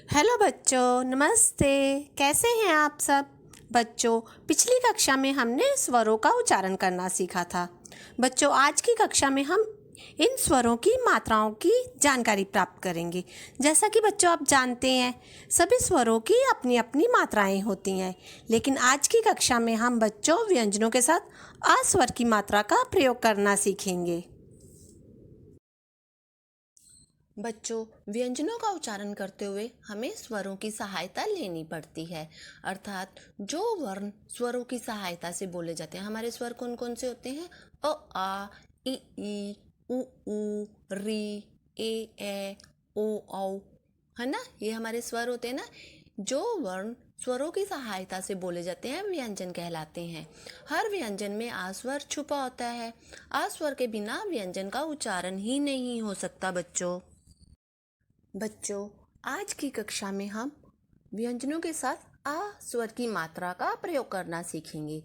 Hello बच्चों, नमस्ते। कैसे हैं आप सब? बच्चों, पिछली कक्षा में हमने स्वरों का उच्चारण करना सीखा था। बच्चों, आज की कक्षा में हम इन स्वरों की मात्राओं की जानकारी प्राप्त करेंगे। जैसा कि बच्चों आप जानते हैं, सभी स्वरों की अपनी अपनी मात्राएं होती हैं, लेकिन आज की कक्षा में हम बच्चों व्यंजनों के साथ अ स्वर की मात्रा का प्रयोग करना सीखेंगे। बच्चों, व्यंजनों का उच्चारण करते हुए हमें स्वरों की सहायता लेनी पड़ती है। अर्थात जो वर्ण स्वरों की सहायता से बोले जाते हैं, हमारे स्वर कौन कौन से होते हैं? अ, आ, ई, उ, री, ए, ओ, औ, है ना? ये हमारे स्वर होते हैं ना। जो वर्ण स्वरों की सहायता से बोले जाते हैं व्यंजन कहलाते हैं। हर व्यंजन में आ स्वर छुपा होता है। आ स्वर के बिना व्यंजन का उच्चारण ही नहीं हो सकता बच्चों, आज की कक्षा में हम व्यंजनों के साथ आ स्वर की मात्रा का प्रयोग करना सीखेंगे।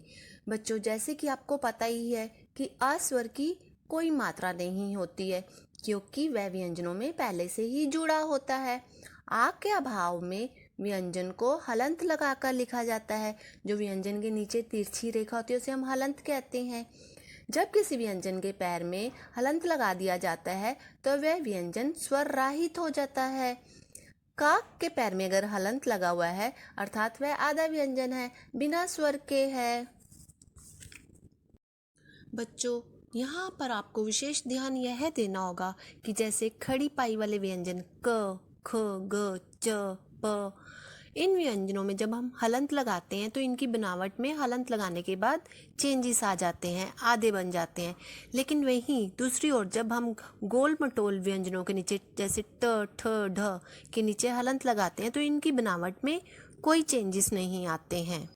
बच्चों, जैसे कि आपको पता ही है कि आ स्वर की कोई मात्रा नहीं होती है, क्योंकि वह व्यंजनों में पहले से ही जुड़ा होता है। आ के अभाव में व्यंजन को हलंत लगाकर लिखा जाता है। जो व्यंजन के नीचे तिरछी रेखा होती है उसे हम हलंत कहते हैं। जब किसी व्यंजन के पैर में हलंत लगा दिया जाता है तो वह व्यंजन स्वर रहित हो जाता है। काक के पैर में अगर हलंत लगा हुआ है अर्थात वह आधा व्यंजन है, बिना स्वर के है। बच्चों, यहाँ पर आपको विशेष ध्यान यह देना होगा कि जैसे खड़ी पाई वाले व्यंजन क, ख, ग, च, प, इन व्यंजनों में जब हम हलंत लगाते हैं तो इनकी बनावट में हलंत लगाने के बाद चेंजेस आ जाते हैं, आधे बन जाते हैं। लेकिन वहीं दूसरी ओर जब हम गोल मटोल व्यंजनों के नीचे जैसे ट, ठ, ढ के नीचे हलंत लगाते हैं तो इनकी बनावट में कोई चेंजेस नहीं आते हैं।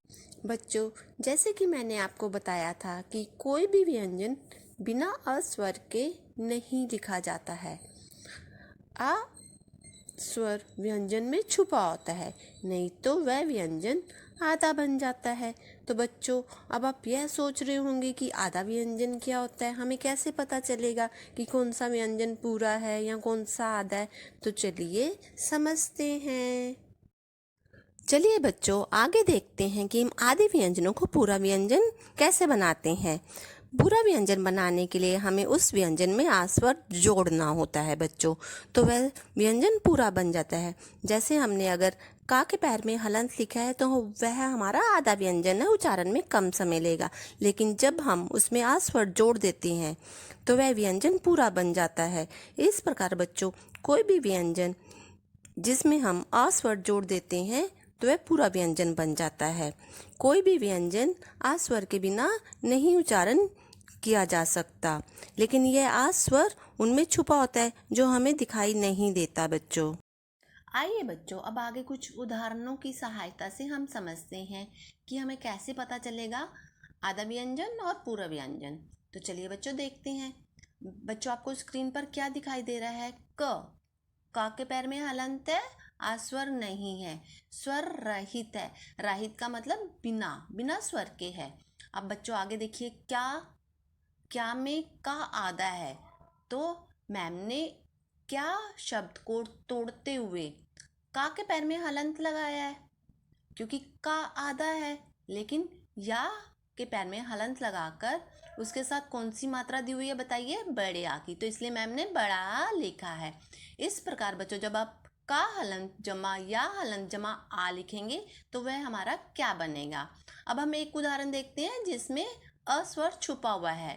बच्चों, जैसे कि मैंने आपको बताया था कि कोई भी व्यंजन बिना अ स्वर के नहीं लिखा जाता है। आ स्वर व्यंजन में छुपा होता है, नहीं तो वह व्यंजन आधा बन जाता है। तो बच्चों, अब आप यह सोच रहे होंगे कि आधा व्यंजन क्या होता है, हमें कैसे पता चलेगा कि कौन सा व्यंजन पूरा है या कौन सा आधा है? तो चलिए समझते हैं। चलिए बच्चों, आगे देखते हैं कि हम आधे व्यंजनों को पूरा व्यंजन कैसे बनाते हैं। पूरा व्यंजन बनाने के लिए हमें उस व्यंजन में आ स्वर जोड़ना होता है बच्चों, तो वह व्यंजन पूरा बन जाता है। जैसे हमने अगर का के पैर में हलंत लिखा है तो वह हमारा आधा व्यंजन है, उच्चारण में कम समय लेगा। लेकिन जब हम उसमें आ स्वर जोड़ देते हैं तो वह व्यंजन पूरा बन जाता है। इस प्रकार बच्चों, कोई भी व्यंजन जिसमें हम आ स्वर जोड़ देते हैं तो वह पूरा व्यंजन बन जाता है। कोई भी व्यंजन आ स्वर के बिना नहीं उच्चारण किया जा सकता, लेकिन यह आ स्वर उनमें छुपा होता है जो हमें दिखाई नहीं देता बच्चों। आइए बच्चों, अब आगे कुछ उदाहरणों की सहायता से हम समझते हैं कि हमें कैसे पता चलेगा आधा व्यंजन और पूरा व्यंजन। तो चलिए बच्चों देखते हैं। बच्चों, आपको स्क्रीन पर क्या दिखाई दे रहा है? का के पैर में हलंत है, आस्वर नहीं है, स्वर रहित है। रहित का मतलब बिना बिना स्वर के है। अब बच्चों आगे देखिए, क्या क्या में का आधा है, तो मैम ने क्या शब्द को तोड़ते हुए का के पैर में हलंत लगाया है, क्योंकि का आधा है। लेकिन या के पैर में हलंत लगाकर उसके साथ कौन सी मात्रा दी हुई है बताइए? बड़े आ की, तो इसलिए मैम ने बड़ा आ लिखा है। इस प्रकार बच्चों, जब आप का हलंत जमा या हलंत जमा आ लिखेंगे तो वह हमारा क्या बनेगा। अब हम एक उदाहरण देखते हैं जिसमें अ स्वर छुपा हुआ है।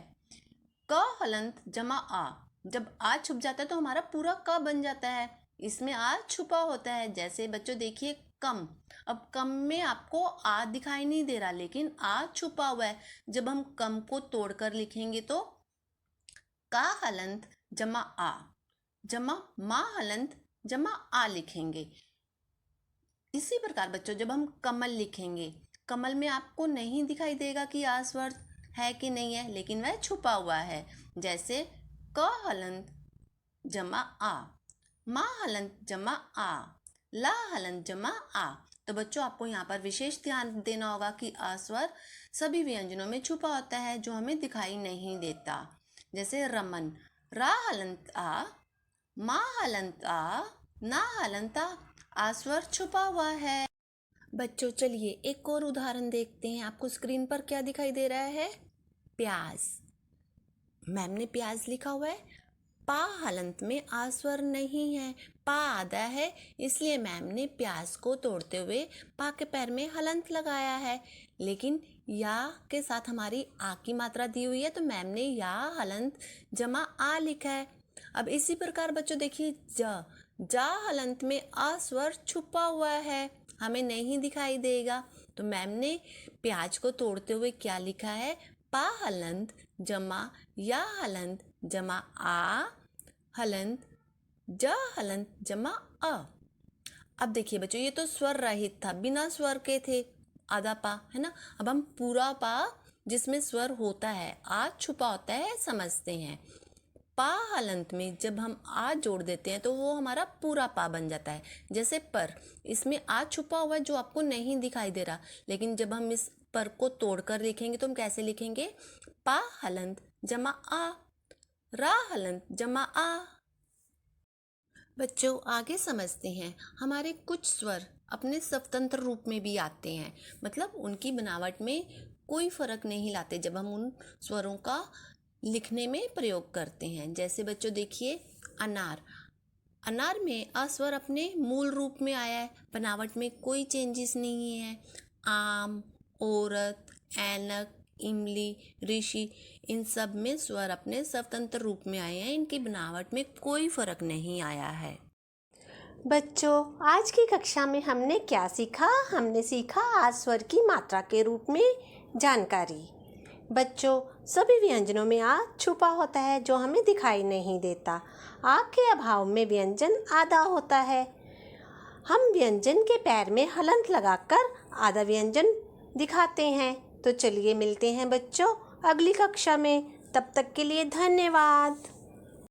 क हलंत जमा आ, जब आ छुप जाता है तो हमारा पूरा क बन जाता है। इसमें आ छुपा होता है। जैसे बच्चों देखिए कम, अब कम में आपको आ दिखाई नहीं दे रहा, लेकिन आ छुपा हुआ है। जब हम कम को तोड़कर लिखेंगे तो का हलंत जमा आ जमा मा हलंत जमा आ लिखेंगे। इसी प्रकार बच्चों, जब हम कमल लिखेंगे, कमल में आपको नहीं दिखाई देगा कि आ स्वर है कि नहीं है, लेकिन वह छुपा हुआ है। जैसे क हलंत जमा आ, मा हलंत जमा आ, ला हलंत जमा आ। तो बच्चों, आपको यहाँ पर विशेष ध्यान देना होगा कि आ स्वर सभी व्यंजनों में छुपा होता है जो हमें दिखाई नहीं देता। जैसे रमन, रा हलंत आ, मा हलंत आ, ना हलंत आ। आ स्वर छुपा हुआ है। बच्चों चलिए एक और उदाहरण देखते हैं। आपको स्क्रीन पर क्या दिखाई दे रहा है? प्याज। मैम ने प्याज लिखा हुआ है, पा हलंत में आ स्वर नहीं है, पा आधा है, इसलिए मैम ने प्याज को तोड़ते हुए पा के पैर में हलंत लगाया है। लेकिन या के साथ हमारी आ की मात्रा दी हुई है, तो मैम ने या हलंत जमा आ लिखा है। अब इसी प्रकार बच्चों देखिए जा हलंत में आ स्वर छुपा हुआ है, हमें नहीं दिखाई देगा। तो मैम ने प्याज को तोड़ते हुए क्या लिखा है? पा हलंत जमा या हलंत जमा आ हलंत ज हलंत जमा अ। अब देखिए बच्चों, ये तो स्वर रहित था, बिना स्वर के थे, आधा पा है ना। अब हम पूरा पा जिसमें स्वर होता है, आ छुपा होता है, समझते हैं। पा हलंत में जब हम आ जोड़ देते हैं तो वो हमारा पूरा पा बन जाता है। जैसे पर, इसमें आ छुपा हुआ है जो आपको नहीं दिखाई दे रहा, लेकिन जब हम इस पर को तोड़कर लिखेंगे तो हम कैसे लिखेंगे? पा हलंत जमा आ, रा हलंत जमा आ। बच्चों आगे समझते हैं। हमारे कुछ स्वर अपने स्वतंत्र रूप में भी आते हैं, मतलब उनकी बनावट में कोई फर्क नहीं लाते जब हम उन स्वरों का लिखने में प्रयोग करते हैं। जैसे बच्चों देखिए अनार। अनार में अ स्वर अपने मूल रूप में आया है, बनावट में कोई चेंजेस नहीं है। आम, औरत, ऐनक, इमली, ऋषि, इन सब में स्वर अपने स्वतंत्र रूप में आए हैं, इनकी बनावट में कोई फर्क नहीं आया है। बच्चों आज की कक्षा में हमने क्या सीखा? हमने सीखा आ स्वर की मात्रा के रूप में जानकारी। बच्चों सभी व्यंजनों में आ छुपा होता है जो हमें दिखाई नहीं देता। आ के अभाव में व्यंजन आधा होता है। हम व्यंजन के पैर में हलंत लगाकर आधा व्यंजन दिखाते हैं। तो चलिए मिलते हैं बच्चों अगली कक्षा में। तब तक के लिए धन्यवाद।